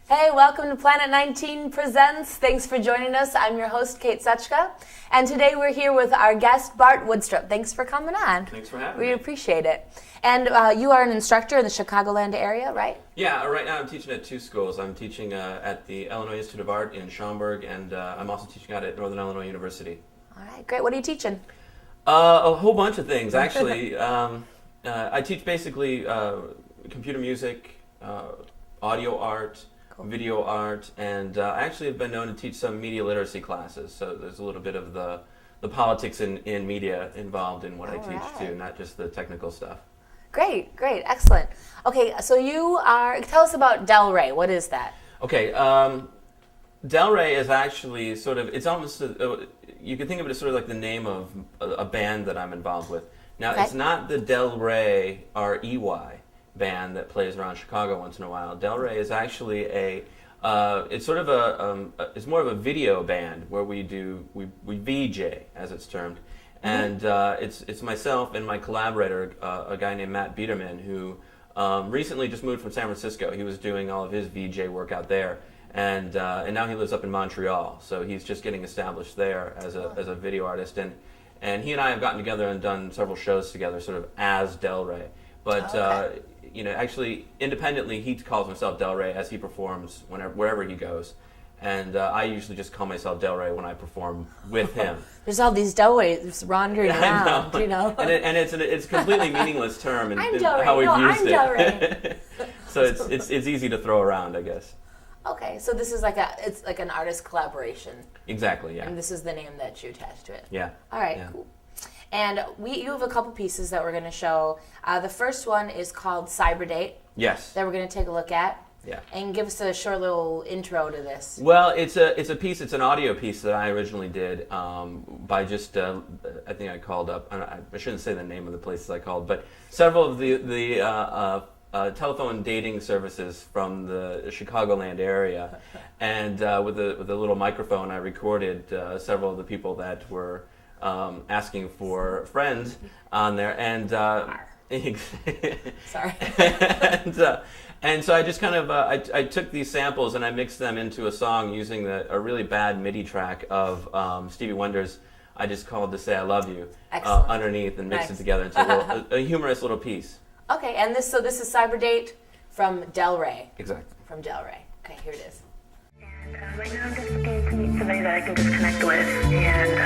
Hey, welcome to Planet 19 Presents. Thanks for joining us. I'm your host, Kate Suchka, and today we're here with our guest, Bart Woodstrup. Thanks for coming on. Thanks for having me. We appreciate it. And you are an instructor in the Chicagoland area, right? Yeah, right now I'm teaching at two schools. I'm teaching at the Illinois Institute of Art in Schaumburg, and I'm also teaching out at Northern Illinois University. All right, great. What are you teaching? A whole bunch of things, actually. I teach basically computer music, audio art, video art, and I actually have been known to teach some media literacy classes, so there's a little bit of the politics in media involved in what I teach too, not just the technical stuff. Great, excellent. Okay, so tell us about Delray. What is that? Okay, Delray is actually it's almost, you can think of it as sort of like the name of a band that I'm involved with. Now, It's not the Delray, R-E-Y, band that plays around Chicago once in a while. Delray is actually it's sort of it's more of a video band where we VJ, as it's termed. And it's myself and my collaborator, a guy named Matt Biederman, who recently just moved from San Francisco. He was doing all of his VJ work out there, and now he lives up in Montreal. So he's just getting established there as a video artist, and he and I have gotten together and done several shows together, sort of as Delray. But actually independently, he calls himself Delray as he performs wherever he goes. And I usually just call myself Delray when I perform with him. There's all these Delrays wandering around, you know. And it's a completely meaningless term in Delray. how we've used it. Delray. So it's easy to throw around, I guess. Okay, so this is like an artist collaboration. Exactly, yeah. And this is the name that you attach to it. Yeah. All right, yeah. Cool. And you have a couple pieces that we're going to show. The first one is called Cyberdate. Yes. That we're going to take a look at. Yeah. And give us a short little intro to this. Well, it's a piece. It's an audio piece that I originally did by just I think I called up. I shouldn't say the name of the places I called, but several of the telephone dating services from the Chicagoland area, and with a little microphone, I recorded several of the people that were asking for friends on there, and sorry. And so I just kind of I took these samples and I mixed them into a song using a really bad MIDI track of Stevie Wonder's "I Just Called to Say I Love You" underneath, and mixed it together into a humorous little piece. Okay, and this is Cyberdate from Delray. Exactly. From Delray. Okay, here it is. And right now I'm just looking to meet somebody that I can just connect with and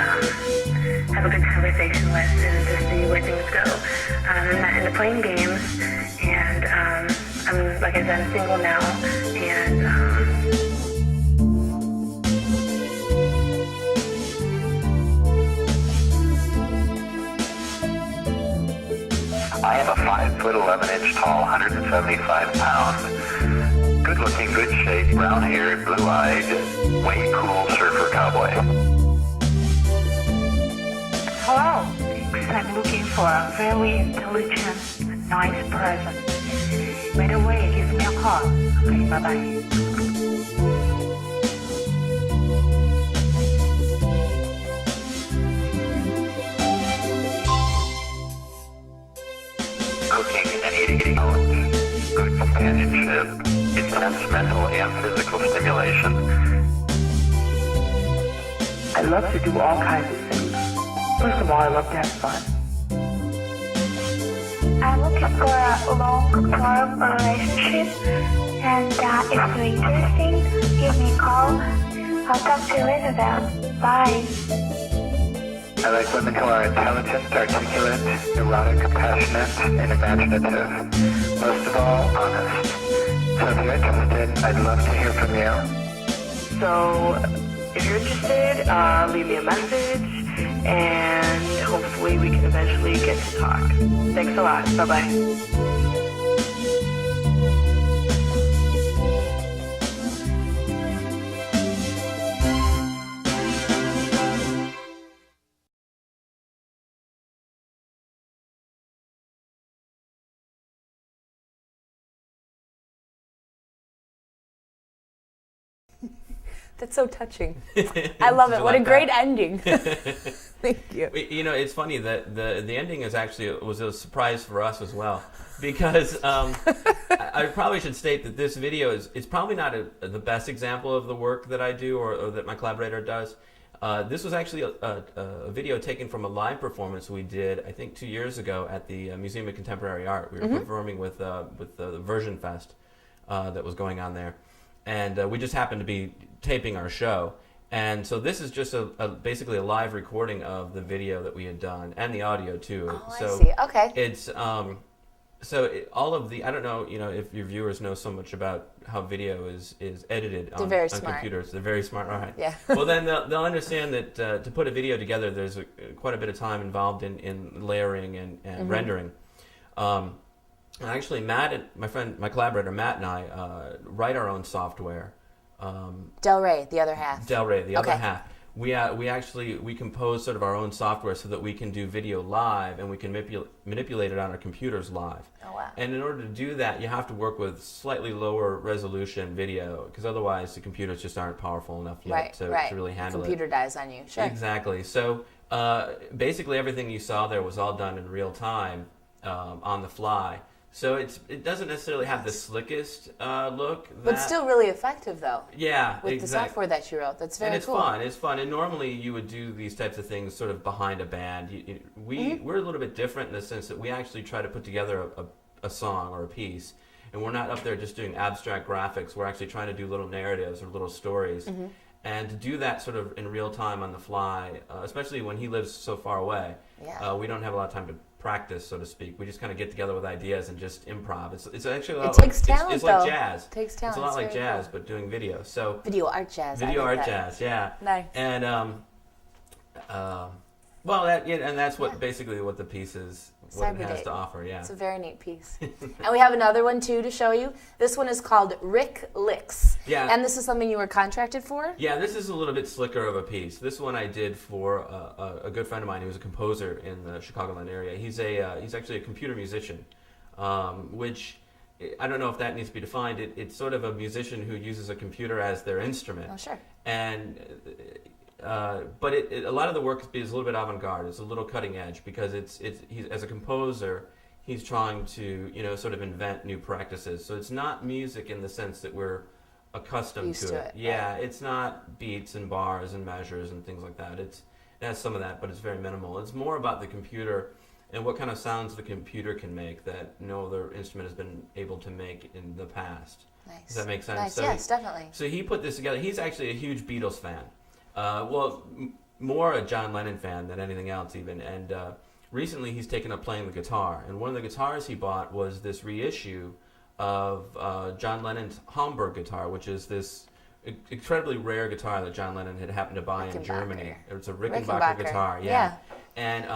have a good conversation with and just see where things go. I'm not into playing games, and I'm, like I said, I'm single now, and I am a 5'11" tall, 175 pound, good looking, good shape, brown haired, blue eyed, way cool surfer cowboy. hello. I'm looking for a very intelligent, nice person. Right away, give me a call. Okay, bye-bye. Cooking and eating out, good companionship, intense mental and physical stimulation. I love to do all kinds of things. First of all, I love to have fun. I'm looking for a long-term relationship, and if you're interested, give me a call. I'll talk to you later then. Bye. I like women who are intelligent, articulate, erotic, compassionate, and imaginative. Most of all, honest. So if you're interested, I'd love to hear from you. So, if you're interested, leave me a message, and hopefully we can eventually get to talk. Thanks a lot. Bye-bye. That's so touching. I love it. What a great ending. Thank you. You know, it's funny that the ending was a surprise for us as well, because I probably should state that this video is probably not the best example of the work that I do or that my collaborator does. This was actually a video taken from a live performance we did, I think, 2 years ago at the Museum of Contemporary Art. We were performing with the Version Fest that was going on there, and we just happened to be taping our show. And so this is just basically a live recording of the video that we had done, and the audio too. Oh, so I see. Okay. It's all of the, I don't know, if your viewers know so much about how video is edited on computers. They're very smart, all right. Yeah. Well, then they'll understand that to put a video together, there's quite a bit of time involved in layering and rendering. Actually, my collaborator Matt and I write our own software. Delray, the other half. Delray, the other half. We compose sort of our own software so that we can do video live, and we can manipulate it on our computers live. Oh, wow. And in order to do that, you have to work with slightly lower resolution video, because otherwise the computers just aren't powerful enough yet to really handle it. The computer dies on you. Sure. Exactly. So basically everything you saw there was all done in real time on the fly. So it doesn't necessarily have the slickest look. But still really effective, though. Yeah, with the software that you wrote. That's very cool. And it's fun. And normally you would do these types of things sort of behind a band. We're a little bit different in the sense that we actually try to put together a song or a piece. And we're not up there just doing abstract graphics. We're actually trying to do little narratives or little stories. And to do that sort of in real time on the fly, especially when he lives so far away, we don't have a lot of time to practice, so to speak. We just kind of get together with ideas and just improv. It's actually a lot takes talent, it's like jazz. It takes talent. It's a lot like jazz, but doing video. So video art jazz. Video art jazz, yeah. Nice. And and that's what basically what the piece is. What it has to offer, yeah. It's a very neat piece. And we have another one, too, to show you. This one is called Rick Licks. Yeah. And this is something you were contracted for? Yeah, this is a little bit slicker of a piece. This one I did for a good friend of mine who's a composer in the Chicagoland area. He's actually a computer musician, which I don't know if that needs to be defined. It's sort of a musician who uses a computer as their instrument. Oh, sure. And but a lot of the work is a little bit avant-garde. It's a little cutting edge because he's as a composer, he's trying to sort of invent new practices. So it's not music in the sense that we're accustomed to it. Yeah, it's not beats and bars and measures and things like that. It has some of that, but it's very minimal. It's more about the computer and what kind of sounds the computer can make that no other instrument has been able to make in the past. Nice. Does that make sense? Nice. So yes, definitely. So he put this together. He's actually a huge Beatles fan. More a John Lennon fan than anything else even. And recently he's taken up playing the guitar. And one of the guitars he bought was this reissue of John Lennon's Hamburg guitar, which is this incredibly rare guitar that John Lennon had happened to buy in Germany. It's a Rickenbacker guitar. Yeah. And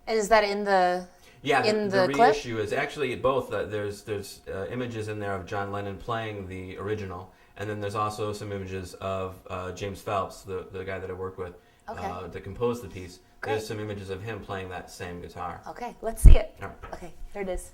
is that in the... Yeah, in the clip? reissue is actually both. There's images in there of John Lennon playing the original, and then there's also some images of James Phelps, the guy that I worked with, that composed the piece. Great. There's some images of him playing that same guitar. Okay, let's see it. All right. Okay, here it is.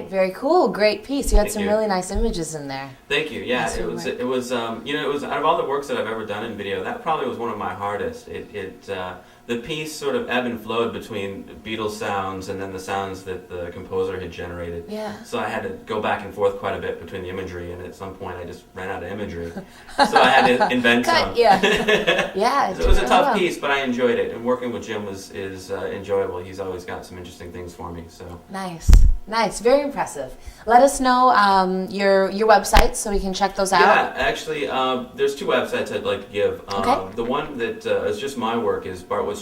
right, very cool. Great piece. You had Thank some you. really nice images in there. Thank you. Yeah, Nice it was. It was. You know, it was out of all the works that I've ever done in video, that probably was one of my hardest. The piece sort of ebbed and flowed between Beatles sounds and then the sounds that the composer had generated. Yeah. So I had to go back and forth quite a bit between the imagery, and at some point I just ran out of imagery. So I had to invent some. Yeah. Yeah. So it was a tough well. piece, but I enjoyed it, and working with Jim is enjoyable. He's always got some interesting things for me. So Nice. Nice. Very impressive. Let us know your websites so we can check those out. yeah, actually, there's two websites I'd like to give. Okay. The one that is just my work is bartwoodstrup.com.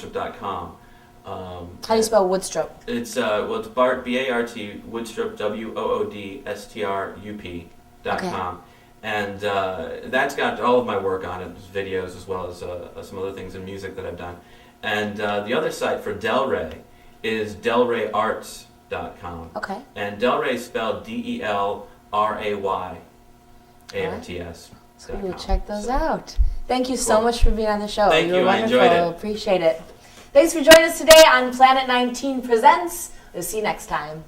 How do you spell Woodstrup? It's it's Bart B-A-R-T Woodstrup WOODSTRUP.com. And that's got all of my work on it, videos as well as some other things in music that I've done. And the other site for Delray is DelrayArts.com. Okay. And Delray is spelled DELRAYARTS. So we'll check those out. Thank you so much for being on the show. Thank were you. I wonderful. enjoyed it. Appreciate it. Thanks for joining us today on Planet 19 Presents. We'll see you next time.